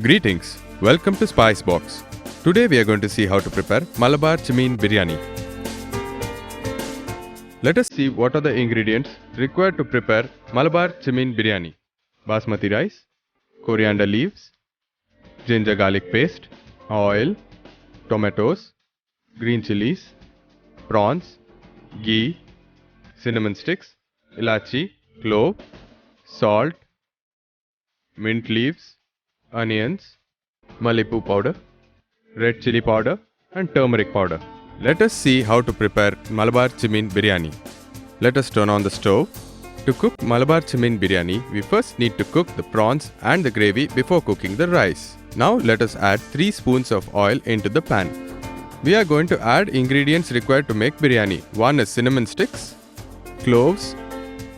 Greetings, welcome to Spice Box. Today we are going to see how to prepare Malabar Chimeen Biryani. Let us see what are the ingredients required to prepare Malabar Chimeen Biryani. Basmati rice, coriander leaves, ginger garlic paste, oil, tomatoes, green chilies, prawns, ghee, cinnamon sticks, ilachi, clove, salt, mint leaves, onions, malipu powder, red chili powder and turmeric powder. Let us see how to prepare Malabar Chimeen Biryani. Let us turn on the stove. To cook Malabar Chimeen Biryani, we first need to cook the prawns and the gravy before cooking the rice. Now let us add 3 spoons of oil into the pan. We are going to add ingredients required to make biryani. One is cinnamon sticks, cloves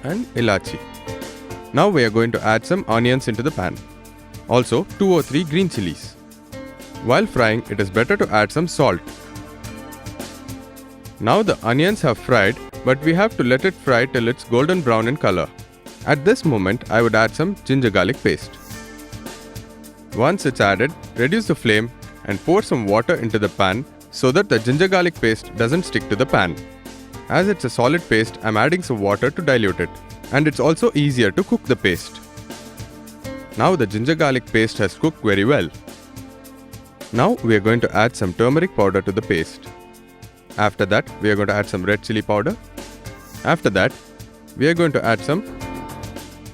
and ilachi. Now we are going to add some onions into the pan. Also 2 or 3 green chilies. While frying, it is better to add some salt. Now the onions have fried, but we have to let it fry till it's golden brown in color. At this moment, I would add some ginger garlic paste. Once it's added, reduce the flame and pour some water into the pan so that the ginger garlic paste doesn't stick to the pan. As it's a solid paste, I'm adding some water to dilute it, and it's also easier to cook the paste. Now the ginger garlic paste has cooked very well. Now we are going to add some turmeric powder to the paste. After that, we are going to add some red chili powder. After that, we are going to add some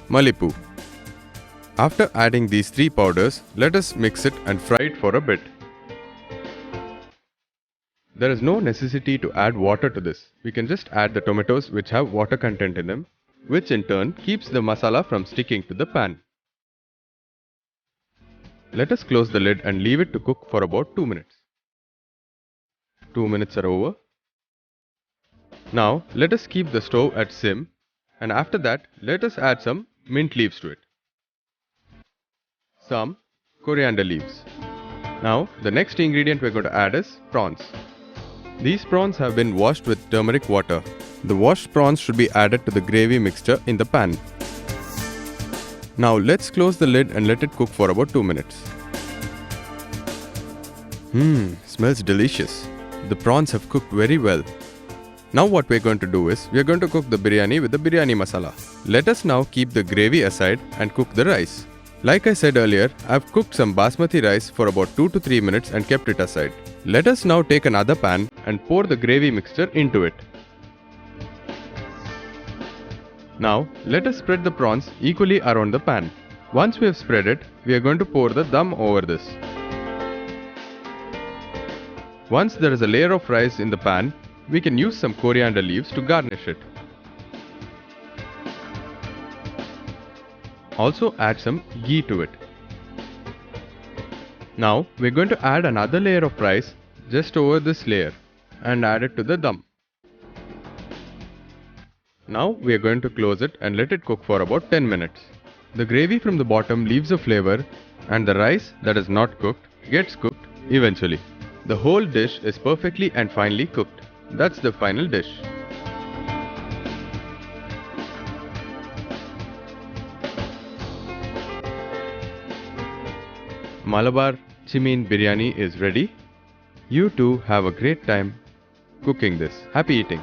malipu. After adding these 3 powders, let us mix it and fry it for a bit. There is no necessity to add water to this. We can just add the tomatoes which have water content in them, which in turn keeps the masala from sticking to the pan. Let us close the lid and leave it to cook for about 2 minutes. 2 minutes are over. Now let us keep the stove at sim, and after that let us add some mint leaves to it. Some coriander leaves. Now the next ingredient we are going to add is prawns. These prawns have been washed with turmeric water. The washed prawns should be added to the gravy mixture in the pan. Now let's close the lid and let it cook for about 2 minutes. Smells delicious. The prawns have cooked very well. Now what we're going to do is, we're going to cook the biryani with the biryani masala. Let us now keep the gravy aside and cook the rice. Like I said earlier, I've cooked some basmati rice for about 2 to 3 minutes and kept it aside. Let us now take another pan and pour the gravy mixture into it. Now, let us spread the prawns equally around the pan. Once we have spread it, we are going to pour the dum over this. Once there is a layer of rice in the pan, we can use some coriander leaves to garnish it. Also add some ghee to it. Now, we are going to add another layer of rice just over this layer and add it to the dum. Now we are going to close it and let it cook for about 10 minutes. The gravy from the bottom leaves a flavor, and the rice that is not cooked gets cooked eventually. The whole dish is perfectly and finely cooked. That's the final dish. Malabar Chimeen Biryani is ready. You too have a great time cooking this. Happy eating!